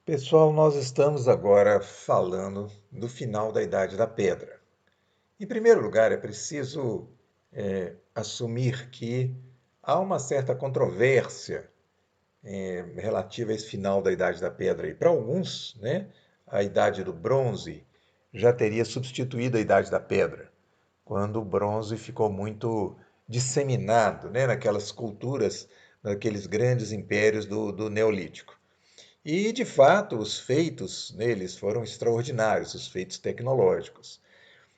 Pessoal, nós estamos agora falando do final da Idade da Pedra. Em primeiro lugar, é preciso assumir que há uma certa controvérsia relativa a esse final da Idade da Pedra. E para alguns, né, a Idade do Bronze já teria substituído a Idade da Pedra, quando o bronze ficou muito disseminado, né, naquelas culturas, naqueles grandes impérios do Neolítico. E, de fato, os feitos neles foram extraordinários, os feitos tecnológicos.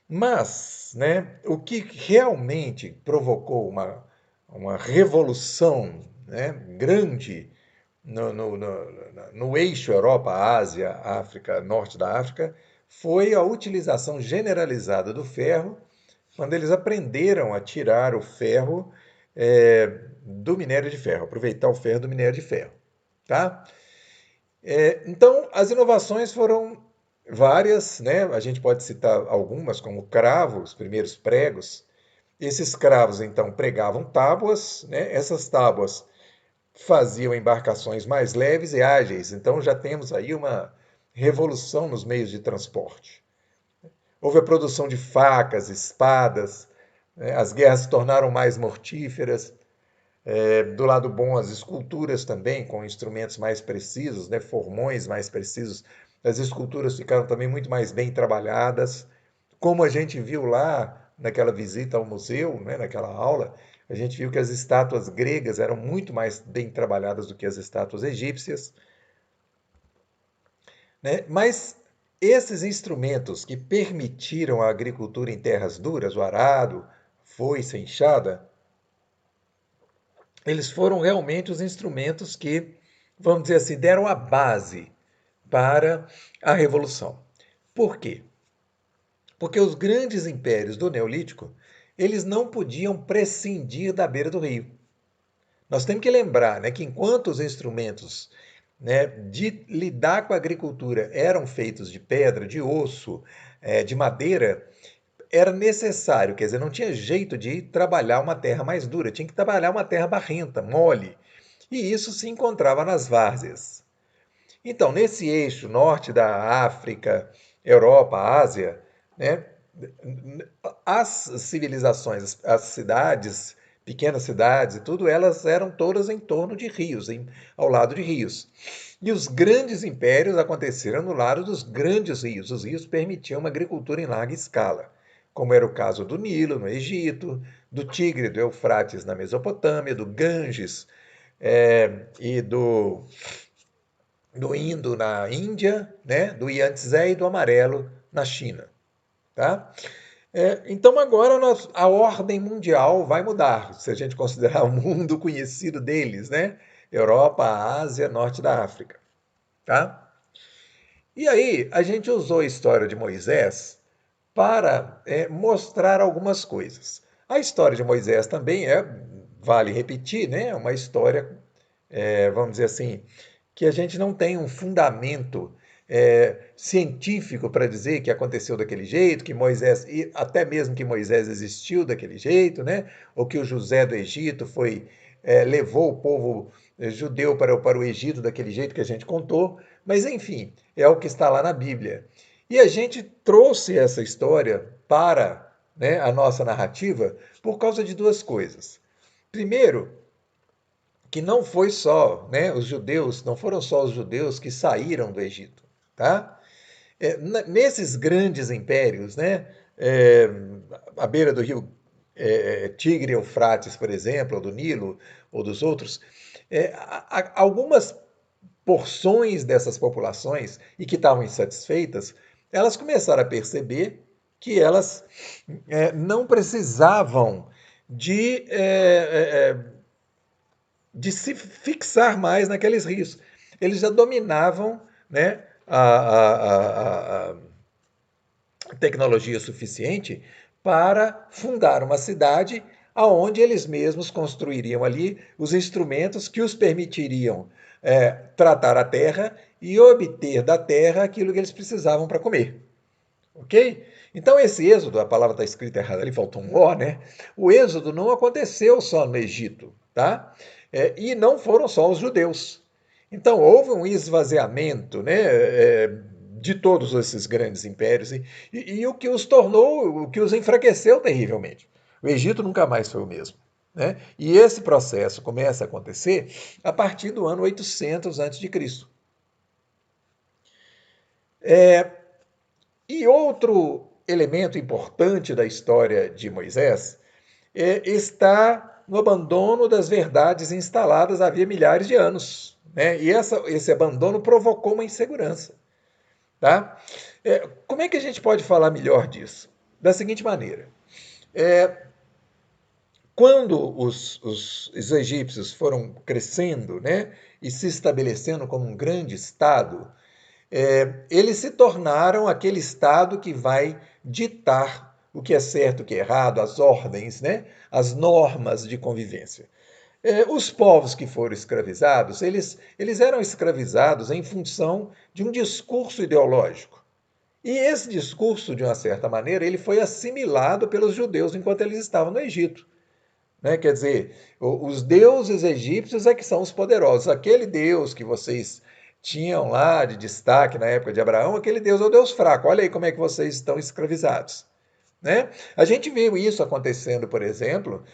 Mas, né, o que realmente provocou uma revolução, né, grande no eixo Europa, Ásia, África, Norte da África, foi a utilização generalizada do ferro, quando eles aprenderam a tirar o ferro do minério de ferro, aproveitar o ferro do minério de ferro. Tá? Então, as inovações foram várias, né? A gente pode citar algumas, como o cravo, os primeiros pregos. Esses cravos, então, pregavam tábuas, né? Essas tábuas faziam embarcações mais leves e ágeis. Então, já temos aí uma revolução nos meios de transporte. Houve a produção de facas, espadas, né? As guerras se tornaram mais mortíferas. Do lado bom, as esculturas também, com instrumentos mais precisos, né, formões mais precisos. As esculturas ficaram também muito mais bem trabalhadas. Como a gente viu lá naquela visita ao museu, né, naquela aula, a gente viu que as estátuas gregas eram muito mais bem trabalhadas do que as estátuas egípcias. Né? Mas esses instrumentos que permitiram a agricultura em terras duras, o arado, foice, a enxada, eles foram realmente os instrumentos que, vamos dizer assim, deram a base para a Revolução. Por quê? Porque os grandes impérios do Neolítico, eles não podiam prescindir da beira do rio. Nós temos que lembrar, né, que enquanto os instrumentos, né, de lidar com a agricultura eram feitos de pedra, de osso, de madeira, era necessário, quer dizer, não tinha jeito de trabalhar uma terra mais dura, tinha que trabalhar uma terra barrenta, mole. E isso se encontrava nas várzeas. Então, nesse eixo norte da África, Europa, Ásia, né, as civilizações, as cidades, pequenas cidades e tudo, elas eram todas em torno de rios, ao lado de rios. E os grandes impérios aconteceram no lado dos grandes rios. Os rios permitiam uma agricultura em larga escala, como era o caso do Nilo, no Egito, do Tigre, do Eufrates, na Mesopotâmia, do Ganges e do Indo na Índia, né? Do Yangtze e do Amarelo na China. Tá? Então agora a ordem mundial vai mudar, se a gente considerar o mundo conhecido deles, né? Europa, Ásia, Norte da África. Tá? E aí a gente usou a história de Moisés para mostrar algumas coisas. A história de Moisés também vale repetir, né? É uma história, vamos dizer assim, que a gente não tem um fundamento científico para dizer que aconteceu daquele jeito, que Moisés, e até mesmo que Moisés existiu daquele jeito, né? Ou que o José do Egito levou o povo judeu para o Egito daquele jeito que a gente contou, mas enfim, é o que está lá na Bíblia. E a gente trouxe essa história para, né, a nossa narrativa por causa de duas coisas. Primeiro, que não foi só, né, os judeus, não foram só os judeus que saíram do Egito, tá? Nesses grandes impérios, né, à beira do rio Tigre, Eufrates, por exemplo, ou do Nilo, ou dos outros, algumas porções dessas populações e que estavam insatisfeitas, elas começaram a perceber que elas não precisavam de de se fixar mais naqueles rios. Eles já dominavam, né, a tecnologia suficiente para fundar uma cidade aonde eles mesmos construiriam ali os instrumentos que os permitiriam tratar a terra e obter da terra aquilo que eles precisavam para comer. Ok? Então, esse êxodo, a palavra está escrita errada ali, faltou um O, né? O êxodo não aconteceu só no Egito, tá? E não foram só os judeus. Então, houve um esvaziamento, né, de todos esses grandes impérios e o que os tornou, o que os enfraqueceu terrivelmente. O Egito nunca mais foi o mesmo. Né? E esse processo começa a acontecer a partir do ano 800 a.C. E outro elemento importante da história de Moisés está no abandono das verdades instaladas havia milhares de anos. Né? E esse abandono provocou uma insegurança. Tá? Como é que a gente pode falar melhor disso? Da seguinte maneira: quando os egípcios foram crescendo, né, e se estabelecendo como um grande Estado, eles se tornaram aquele Estado que vai ditar o que é certo, o que é errado, as ordens, né, as normas de convivência. Os povos que foram escravizados, eles eram escravizados em função de um discurso ideológico. E esse discurso, de uma certa maneira, ele foi assimilado pelos judeus enquanto eles estavam no Egito. Né? Quer dizer, os deuses egípcios é que são os poderosos. Aquele Deus que vocês tinham lá de destaque na época de Abraão, aquele Deus é o Deus fraco. Olha aí como é que vocês estão escravizados. Né? A gente viu isso acontecendo, por exemplo,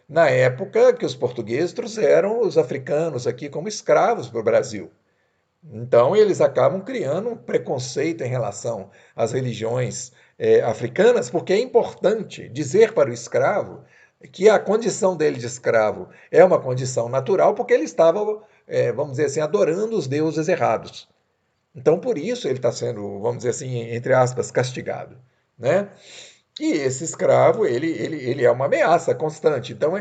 na época que os portugueses trouxeram os africanos aqui como escravos para o Brasil. Então, eles acabam criando um preconceito em relação às religiões africanas, porque é importante dizer para o escravo que a condição dele de escravo é uma condição natural, porque ele estava, vamos dizer assim, adorando os deuses errados. Então, por isso ele está sendo, vamos dizer assim, entre aspas, castigado. Né? E esse escravo, ele é uma ameaça constante. Então,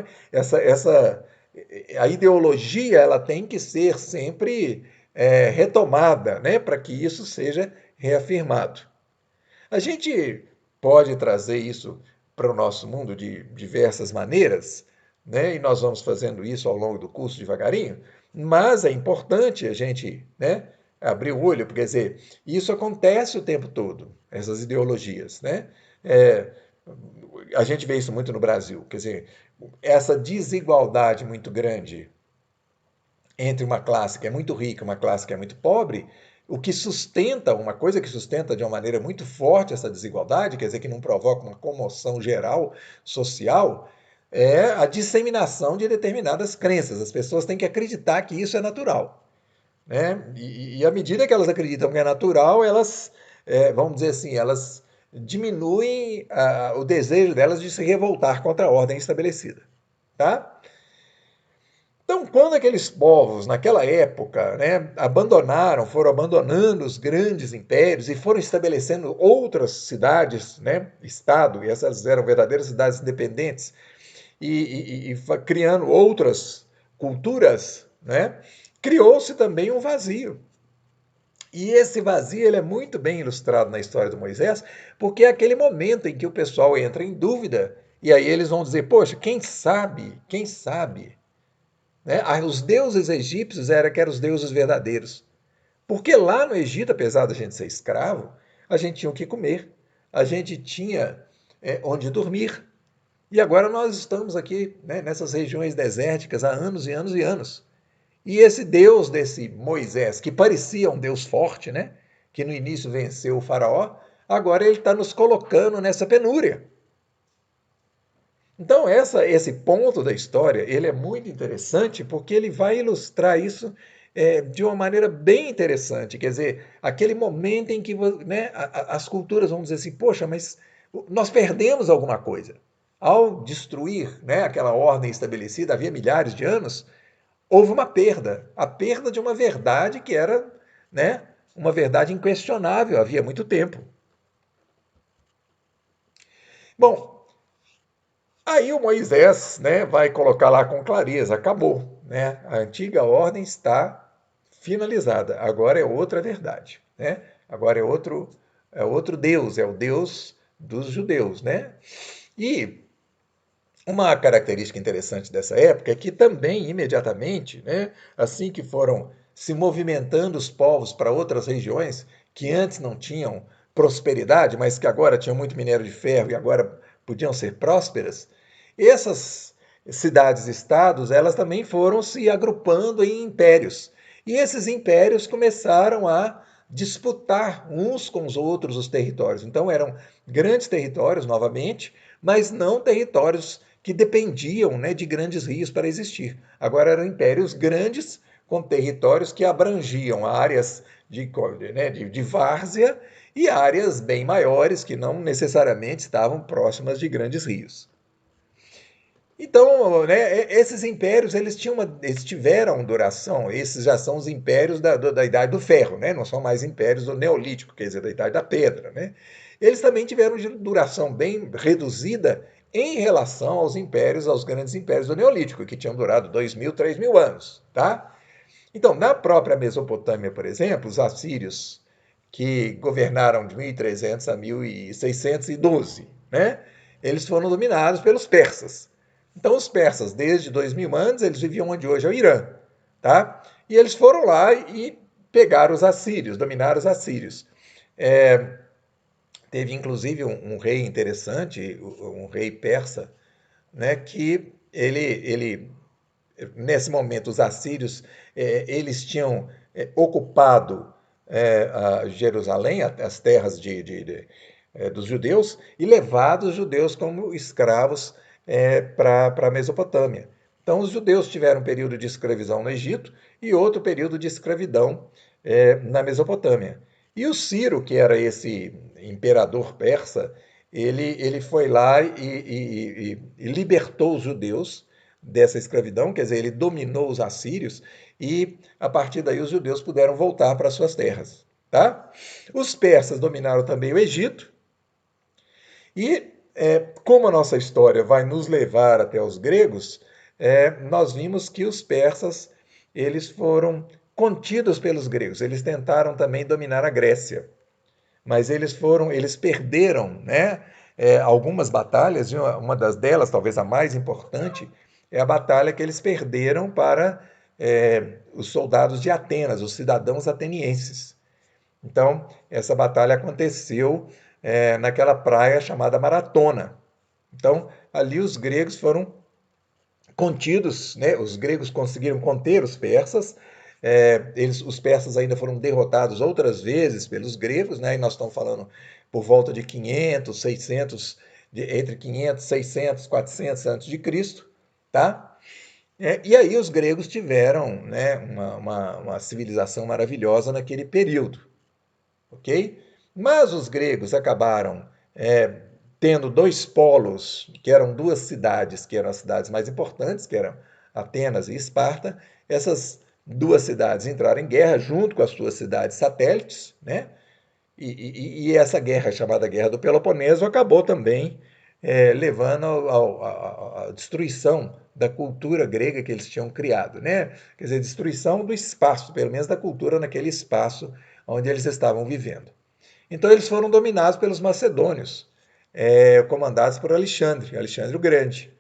a ideologia ela tem que ser sempre retomada, né, para que isso seja reafirmado. A gente pode trazer isso para o nosso mundo de diversas maneiras, né, e nós vamos fazendo isso ao longo do curso devagarinho, mas é importante a gente, né, abrir o olho, porque, quer dizer, isso acontece o tempo todo, essas ideologias. Né? É, a gente vê isso muito no Brasil, quer dizer, essa desigualdade muito grande entre uma classe que é muito rica e uma classe que é muito pobre, o que sustenta, uma coisa que sustenta de uma maneira muito forte essa desigualdade, quer dizer, que não provoca uma comoção geral social, é a disseminação de determinadas crenças. As pessoas têm que acreditar que isso é natural. Né? E à medida que elas acreditam que é natural, elas, vamos dizer assim, elas diminuem o desejo delas de se revoltar contra a ordem estabelecida. Tá? Então, quando aqueles povos, naquela época, né, foram abandonando os grandes impérios e foram estabelecendo outras cidades, né, estado, e essas eram verdadeiras cidades independentes, e criando outras culturas, né, criou-se também um vazio. E esse vazio ele é muito bem ilustrado na história do Moisés, porque é aquele momento em que o pessoal entra em dúvida, e aí eles vão dizer, poxa, quem sabe, né? Os deuses egípcios que eram os deuses verdadeiros. Porque lá no Egito, apesar da gente ser escravo, a gente tinha o que comer, a gente tinha onde dormir. E agora nós estamos aqui, né, nessas regiões desérticas há anos e anos e anos. E esse Deus desse Moisés, que parecia um Deus forte, né, que no início venceu o faraó, agora ele está nos colocando nessa penúria. Então, esse ponto da história ele é muito interessante porque ele vai ilustrar isso de uma maneira bem interessante. Quer dizer, aquele momento em que, né, as culturas vão dizer assim, poxa, mas nós perdemos alguma coisa. Ao destruir, né, aquela ordem estabelecida havia milhares de anos, houve uma perda. A perda de uma verdade que era, né, uma verdade inquestionável havia muito tempo. Bom, aí o Moisés, né, vai colocar lá com clareza, acabou, né? A antiga ordem está finalizada. Agora é outra verdade, né? Agora é outro Deus, é o Deus dos judeus, né? E uma característica interessante dessa época é que também imediatamente, né, assim que foram se movimentando os povos para outras regiões que antes não tinham prosperidade, mas que agora tinham muito minério de ferro e agora podiam ser prósperas, essas cidades-estados, elas também foram se agrupando em impérios. E esses impérios começaram a disputar uns com os outros os territórios. Então eram grandes territórios, novamente, mas não territórios que dependiam, né, de grandes rios para existir. Agora eram impérios grandes com territórios que abrangiam áreas de várzea e áreas bem maiores que não necessariamente estavam próximas de grandes rios. Então, né, esses impérios eles tiveram duração. Esses já são os impérios da Idade do Ferro, né? Não são mais impérios do Neolítico, quer dizer, da Idade da Pedra. Né? Eles também tiveram duração bem reduzida em relação aos grandes impérios do Neolítico, que tinham durado 2.000, 3.000 anos. Tá? Então, na própria Mesopotâmia, por exemplo, os assírios, que governaram de 1300 a 1612, né? Eles foram dominados pelos persas. Então, os persas, desde 2000 anos, eles viviam onde hoje é o Irã. Tá? E eles foram lá e pegaram os assírios, dominaram os assírios. Teve, inclusive, um rei interessante, um rei persa, né, que nesse momento, os assírios, eles tinham ocupado Jerusalém, as terras dos judeus, e levado os judeus como escravos para a Mesopotâmia. Então, os judeus tiveram um período de escravidão no Egito e outro período de escravidão na Mesopotâmia. E o Ciro, que era esse imperador persa, ele foi lá e libertou os judeus dessa escravidão, quer dizer, ele dominou os assírios e a partir daí os judeus puderam voltar para suas terras. Tá? Os persas dominaram também o Egito e como a nossa história vai nos levar até os gregos, nós vimos que os persas eles foram contidos pelos gregos. Eles tentaram também dominar a Grécia, mas eles perderam, né, algumas batalhas. Uma delas, talvez a mais importante, é a batalha que eles perderam para os soldados de Atenas, os cidadãos atenienses. Então, essa batalha aconteceu naquela praia chamada Maratona. Então, ali os gregos foram contidos, né? Os gregos conseguiram conter os persas. Os persas ainda foram derrotados outras vezes pelos gregos, né? E nós estamos falando por volta de 500, 600, entre 500, 600, 400 antes de Cristo, tá? E aí os gregos tiveram, né, uma civilização maravilhosa naquele período, ok? Mas os gregos acabaram tendo dois polos, que eram duas cidades, que eram as cidades mais importantes, que eram Atenas e Esparta. Essas duas cidades entraram em guerra junto com as suas cidades satélites, né? E essa guerra, chamada Guerra do Peloponeso, acabou também levando à destruição da cultura grega que eles tinham criado, né? Quer dizer, destruição do espaço, pelo menos da cultura naquele espaço onde eles estavam vivendo. Então eles foram dominados pelos macedônios, comandados por Alexandre o Grande,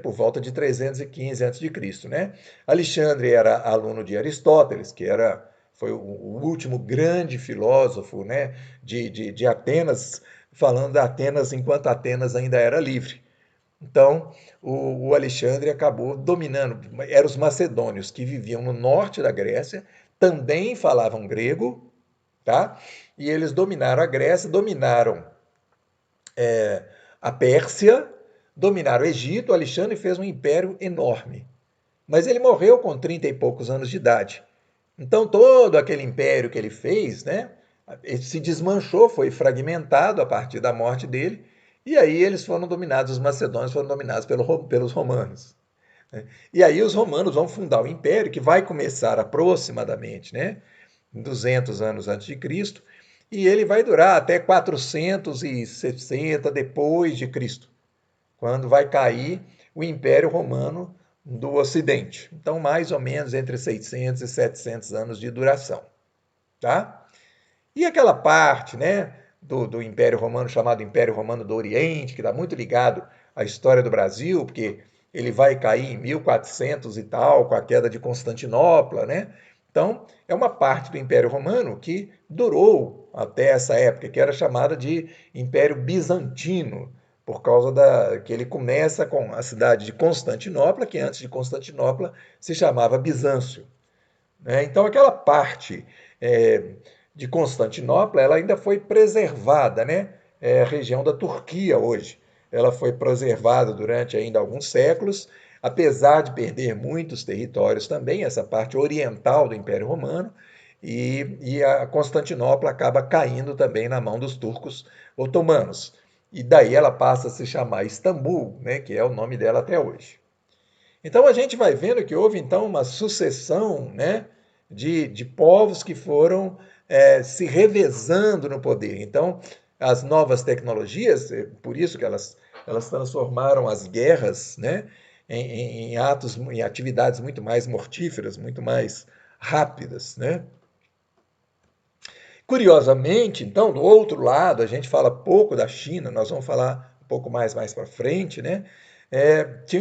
por volta de 315 a.C. Né? Alexandre era aluno de Aristóteles, foi o último grande filósofo, né, de Atenas, falando de Atenas enquanto Atenas ainda era livre. Então, o Alexandre acabou dominando. Eram os macedônios que viviam no norte da Grécia, também falavam grego, tá? E eles dominaram a Grécia, dominaram a Pérsia, dominaram o Egito. Alexandre fez um império enorme, mas ele morreu com 30 e poucos anos de idade. Então todo aquele império que ele fez, né, se desmanchou, foi fragmentado a partir da morte dele, e aí eles foram dominados, os macedônios foram dominados pelos romanos. Né? E aí os romanos vão fundar o império, que vai começar aproximadamente, né, 200 anos antes de Cristo, e ele vai durar até 460 depois de Cristo, quando vai cair o Império Romano do Ocidente. Então, mais ou menos entre 600 e 700 anos de duração. Tá? E aquela parte, né, do Império Romano, chamado Império Romano do Oriente, que está muito ligado à história do Brasil, porque ele vai cair em 1400 e tal, com a queda de Constantinopla, né? Então, é uma parte do Império Romano que durou até essa época, que era chamada de Império Bizantino, por causa que ele começa com a cidade de Constantinopla, que antes de Constantinopla se chamava Bizâncio. né? Então, aquela parte de Constantinopla, ela ainda foi preservada, né? É a região da Turquia hoje. Ela foi preservada durante ainda alguns séculos, apesar de perder muitos territórios também, essa parte oriental do Império Romano, e a Constantinopla acaba caindo também na mão dos turcos otomanos. E daí ela passa a se chamar Istambul, né, que é o nome dela até hoje. Então a gente vai vendo que houve então uma sucessão, né, de povos que foram se revezando no poder. Então as novas tecnologias, por isso que elas transformaram as guerras, né, em atos, em atividades muito mais mortíferas, muito mais rápidas, né? Curiosamente, então, do outro lado, a gente fala pouco da China, nós vamos falar um pouco mais para frente, né?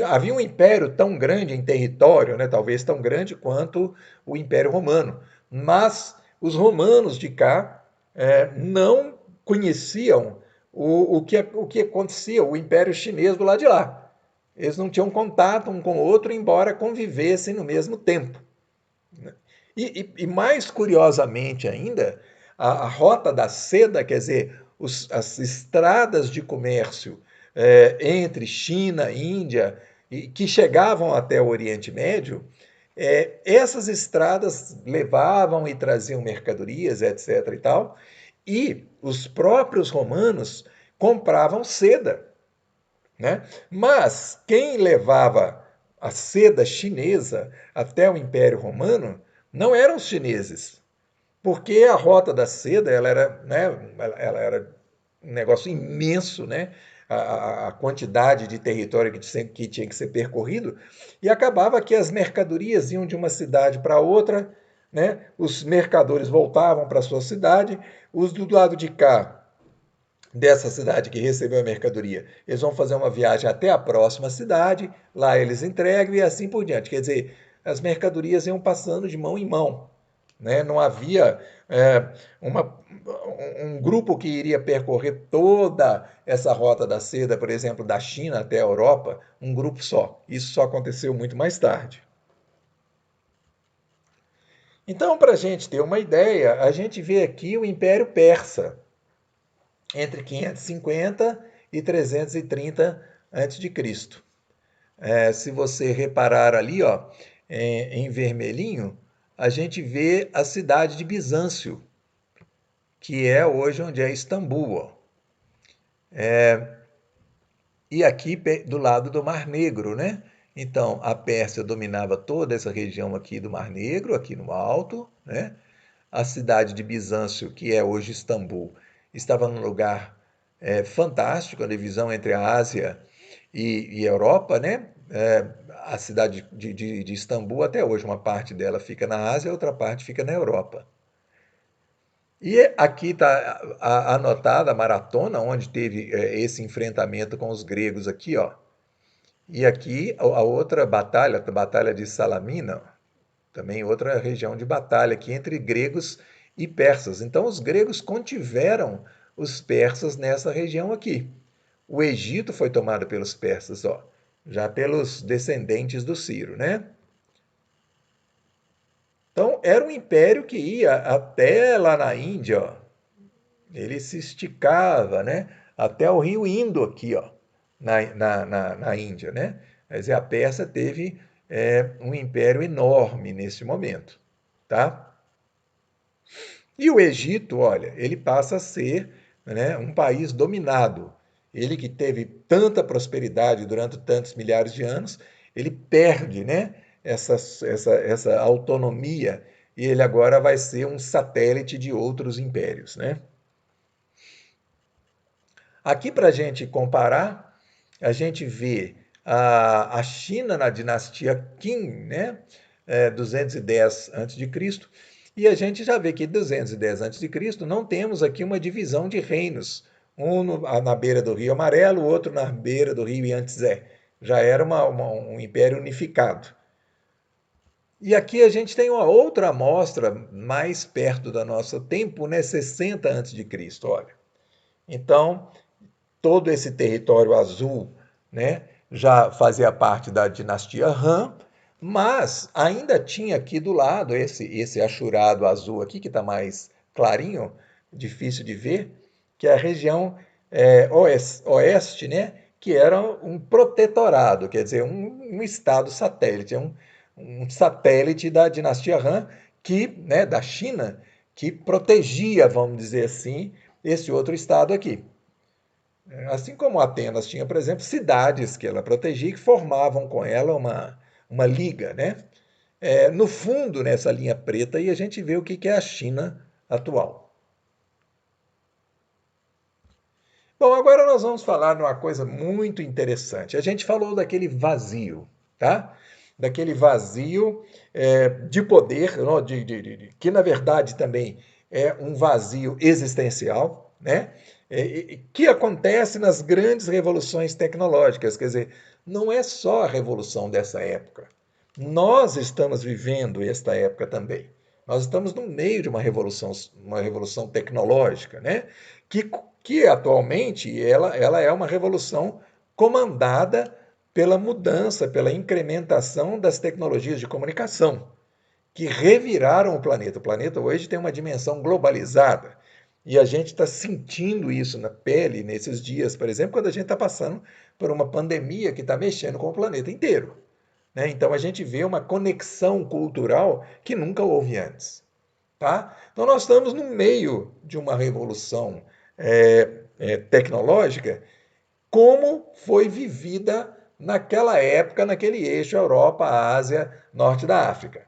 Havia um império tão grande em território, né, talvez tão grande quanto o Império Romano, mas os romanos de cá não conheciam o que acontecia, o Império Chinês do lado de lá. Eles não tinham contato um com o outro, embora convivessem no mesmo tempo. E mais curiosamente ainda, a rota da seda, quer dizer, as estradas de comércio entre China e Índia, que chegavam até o Oriente Médio, essas estradas levavam e traziam mercadorias, etc. e tal, e os próprios romanos compravam seda, né? Mas quem levava a seda chinesa até o Império Romano não eram os chineses, porque a rota da seda ela era, né, ela era um negócio imenso, né? A quantidade de território que tinha que ser percorrido, e acabava que as mercadorias iam de uma cidade para outra, né? Os mercadores voltavam para a sua cidade, os do lado de cá dessa cidade que recebeu a mercadoria, eles vão fazer uma viagem até a próxima cidade, lá eles entregam e assim por diante. Quer dizer, as mercadorias iam passando de mão em mão, né? Não havia uma, um grupo que iria percorrer toda essa rota da seda, por exemplo, da China até a Europa, um grupo só. Isso só aconteceu muito mais tarde. Então, para a gente ter uma ideia, a gente vê aqui o Império Persa, entre 550 e 330 a.C. Se você reparar ali, ó, em vermelhinho, a gente vê a cidade de Bizâncio, que é hoje onde é Istambul. Ó. E aqui do lado do Mar Negro, né? Então, a Pérsia dominava toda essa região aqui do Mar Negro, aqui no alto, né? A cidade de Bizâncio, que é hoje Istambul, estava num lugar fantástico, a divisão entre a Ásia e a Europa, né? A cidade de Istambul, até hoje, uma parte dela fica na Ásia, a outra parte fica na Europa. E aqui está anotada a maratona, onde teve esse enfrentamento com os gregos aqui, ó. E aqui a outra batalha, a Batalha de Salamina, também outra região de batalha aqui entre gregos e persas. Então os gregos contiveram os persas nessa região aqui. O Egito foi tomado pelos persas, ó, já pelos descendentes do Ciro, né? Então era um império que ia até lá na Índia, ó. Ele se esticava, né? Até o rio Indo aqui, ó, na Índia, né? Quer dizer, a Pérsia teve um império enorme nesse momento, tá? E o Egito, olha, ele passa a ser, né, um país dominado. Ele que teve tanta prosperidade durante tantos milhares de anos, ele perde, né, essa autonomia e ele agora vai ser um satélite de outros impérios, né? Aqui, para a gente comparar, a gente vê a China na dinastia Qin, né? 210 a.C., e a gente já vê que 210 a.C. não temos aqui uma divisão de reinos, um na beira do Rio Amarelo, o outro na beira do Rio Yangtze. Já era um império unificado. E aqui a gente tem uma outra amostra mais perto do nosso tempo, né? 60 a.C. Olha. Então, todo esse território azul, né, já fazia parte da dinastia Han. Mas ainda tinha aqui do lado esse achurado azul aqui, que está mais clarinho, difícil de ver, que é a região oeste, né? Que era um protetorado, quer dizer, um estado satélite, um satélite da dinastia Han, que, né, da China, que protegia, vamos dizer assim, esse outro estado aqui. Assim como Atenas tinha, por exemplo, cidades que ela protegia que formavam com ela uma liga, né? No fundo, nessa linha preta, aí a gente vê o que é a China atual. Bom, agora nós vamos falar de uma coisa muito interessante. A gente falou daquele vazio, tá? Daquele vazio de poder, não, que na verdade também é um vazio existencial, né? Que acontece nas grandes revoluções tecnológicas. Quer dizer, não é só a revolução dessa época. Nós estamos vivendo esta época também. Nós estamos no meio de uma revolução tecnológica, né? Que, que atualmente ela é uma revolução comandada pela mudança, pela incrementação das tecnologias de comunicação, que reviraram o planeta. O planeta hoje tem uma dimensão globalizada. E a gente está sentindo isso na pele nesses dias, por exemplo, quando a gente está passando por uma pandemia que está mexendo com o planeta inteiro. Né? Então a gente vê uma conexão cultural que nunca houve antes. Tá? Então nós estamos no meio de uma revolução tecnológica, como foi vivida naquela época, naquele eixo Europa, Ásia, Norte da África.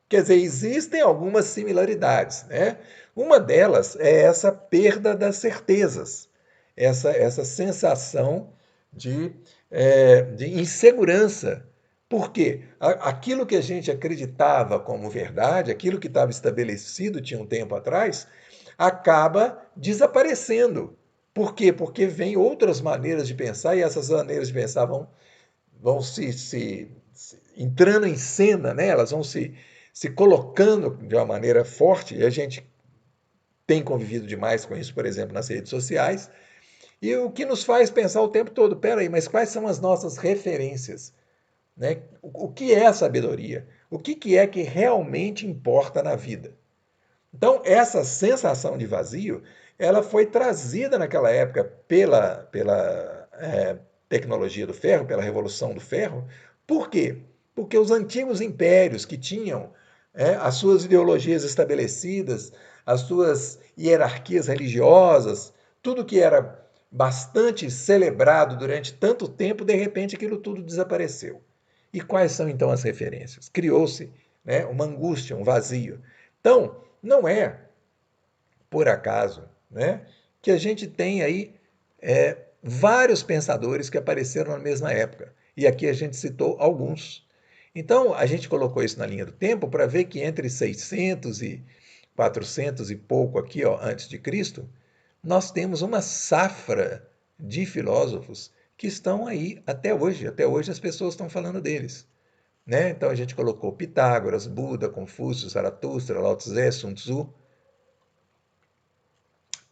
Quer dizer, existem algumas similaridades. Né? Uma delas é essa perda das certezas, essa sensação de insegurança. Por quê? Aquilo que a gente acreditava como verdade, aquilo que estava estabelecido tinha um tempo atrás, acaba desaparecendo. Por quê? Porque vem outras maneiras de pensar e essas maneiras de pensar vão se entrando em cena, né? Elas vão se colocando de uma maneira forte, e a gente tem convivido demais com isso, por exemplo, nas redes sociais, e o que nos faz pensar o tempo todo, peraí, mas quais são as nossas referências? Né? O que é a sabedoria? O que é que realmente importa na vida? Então, essa sensação de vazio, ela foi trazida naquela época pela tecnologia do ferro, pela revolução do ferro. Por quê? Porque os antigos impérios que tinham as suas ideologias estabelecidas, as suas hierarquias religiosas, tudo que era bastante celebrado durante tanto tempo, de repente aquilo tudo desapareceu. E quais são então as referências? Criou-se, né, uma angústia, um vazio. Então, não é por acaso, né, que a gente tem aí vários pensadores que apareceram na mesma época. E aqui a gente citou alguns. Então, a gente colocou isso na linha do tempo para ver que entre 600 e 400 e pouco aqui, ó, antes de Cristo, nós temos uma safra de filósofos que estão aí até hoje. Até hoje as pessoas estão falando deles. Né? Então a gente colocou Pitágoras, Buda, Confúcio, Zaratustra, Lao Tse, Sun Tzu.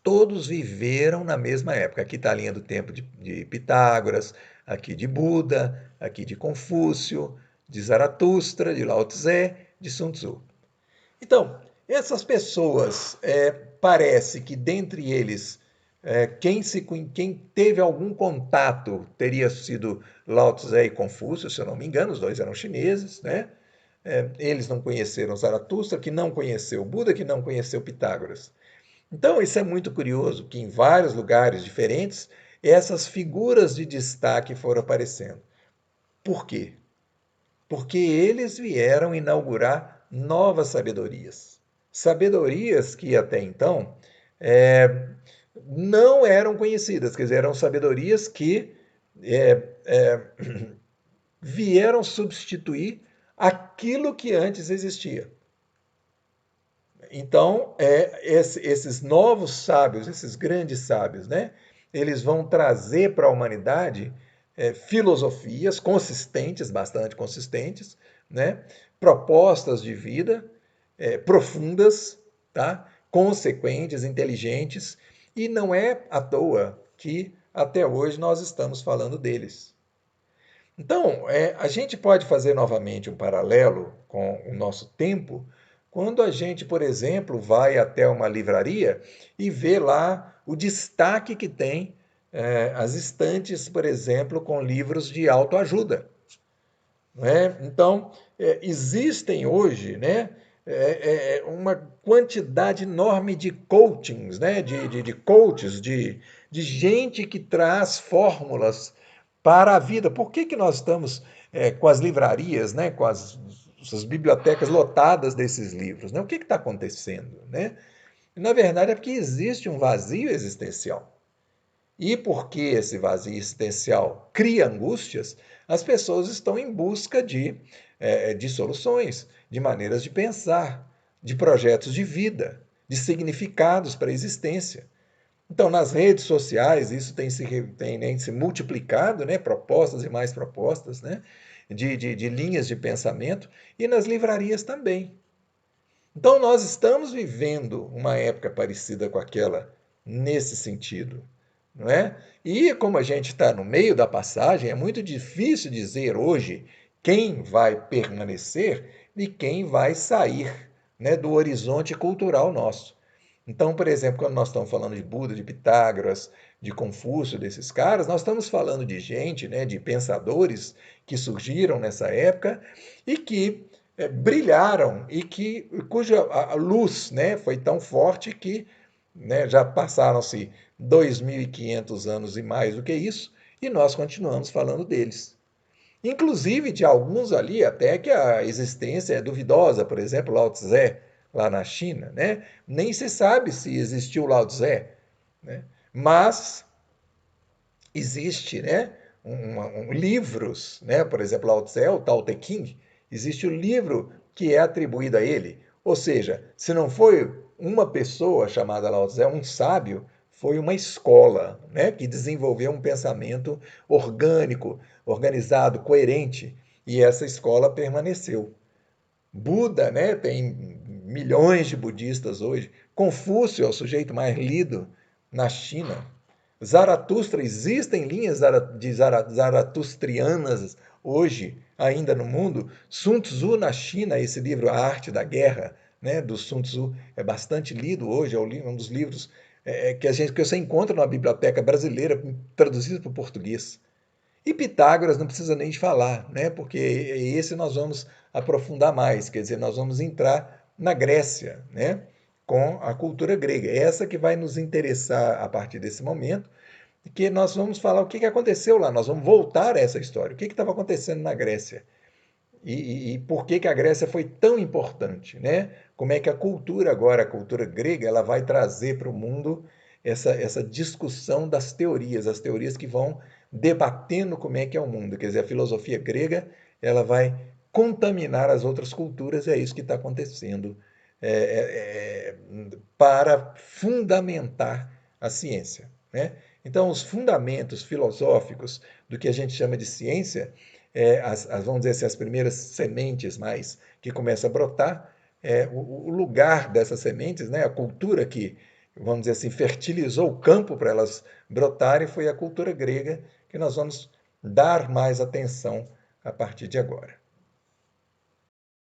Todos viveram na mesma época. Aqui está a linha do tempo de Pitágoras, aqui de Buda, aqui de Confúcio, de Zaratustra, de Lao Tse, de Sun Tzu. Então, essas pessoas, parece que dentre eles, quem teve algum contato teria sido Lao Tse e Confúcio, se eu não me engano, os dois eram chineses, né? Eles não conheceram Zaratustra, que não conheceu Buda, que não conheceu Pitágoras. Então, isso é muito curioso, que em vários lugares diferentes, essas figuras de destaque foram aparecendo. Por quê? Porque eles vieram inaugurar novas sabedorias. Sabedorias que até então não eram conhecidas, quer dizer, eram sabedorias que é, é, vieram substituir aquilo que antes existia. Então, esses novos sábios, esses grandes sábios, né, eles vão trazer para a humanidade filosofias consistentes, bastante consistentes, né, propostas de vida profundas, tá, consequentes, inteligentes, e não é à toa que até hoje nós estamos falando deles. Então, a gente pode fazer novamente um paralelo com o nosso tempo, quando a gente, por exemplo, vai até uma livraria e vê lá o destaque que tem as estantes, por exemplo, com livros de autoajuda. Não é? Então, existem hoje, né, uma quantidade enorme de coachings, né, de coaches, de gente que traz fórmulas para a vida. Por que nós estamos com as livrarias, né, com as bibliotecas lotadas desses livros? Né? O que está acontecendo? Né? Na verdade, é porque existe um vazio existencial. E porque esse vazio existencial cria angústias, as pessoas estão em busca de soluções, de maneiras de pensar, de projetos de vida, de significados para a existência. Então, nas redes sociais, isso tem se multiplicado, né? Propostas e mais propostas, né? De linhas de pensamento, e nas livrarias também. Então, nós estamos vivendo uma época parecida com aquela nesse sentido, não é? E como a gente está no meio da passagem, é muito difícil dizer hoje quem vai permanecer e quem vai sair, né, do horizonte cultural nosso. Então, por exemplo, quando nós estamos falando de Buda, de Pitágoras, de Confúcio, desses caras, nós estamos falando de gente, né, de pensadores que surgiram nessa época e que brilharam e cuja a luz, né, foi tão forte que, né, já passaram-se 2.500 anos e mais do que isso, e nós continuamos falando deles. Inclusive de alguns ali até que a existência é duvidosa, por exemplo, Lao Tse, lá na China, né? Nem se sabe se existiu Lao Tse, né? Mas existe, né, livros, né? Por exemplo, Lao Tse, o Tao Te Ching, existe o livro que é atribuído a ele. Ou seja, se não foi uma pessoa chamada Lao Tse, um sábio, foi uma escola, né, que desenvolveu um pensamento orgânico, organizado, coerente, e essa escola permaneceu. Buda, né, tem milhões de budistas hoje. Confúcio é o sujeito mais lido na China. Zaratustra, existem linhas zaratustrianas hoje ainda no mundo. Sun Tzu na China, esse livro A Arte da Guerra, né, do Sun Tzu, é bastante lido hoje, é um dos livros que você encontra na biblioteca brasileira, traduzido para o português. E Pitágoras não precisa nem de falar, né? Porque esse nós vamos aprofundar mais, quer dizer, nós vamos entrar na Grécia, né? Com a cultura grega. É essa que vai nos interessar a partir desse momento, que nós vamos falar o que aconteceu lá, nós vamos voltar a essa história, o que estava acontecendo na Grécia. E por que a Grécia foi tão importante, né? Como é que a cultura agora, a cultura grega, ela vai trazer para o mundo essa discussão das teorias, as teorias que vão debatendo como é que é o mundo. Quer dizer, a filosofia grega, ela vai contaminar as outras culturas, e é isso que está acontecendo para fundamentar a ciência, né? Então, os fundamentos filosóficos do que a gente chama de ciência, vamos dizer assim, as primeiras sementes mais que começam a brotar, o lugar dessas sementes, né, a cultura que, vamos dizer assim, fertilizou o campo para elas brotarem foi a cultura grega, que nós vamos dar mais atenção a partir de agora.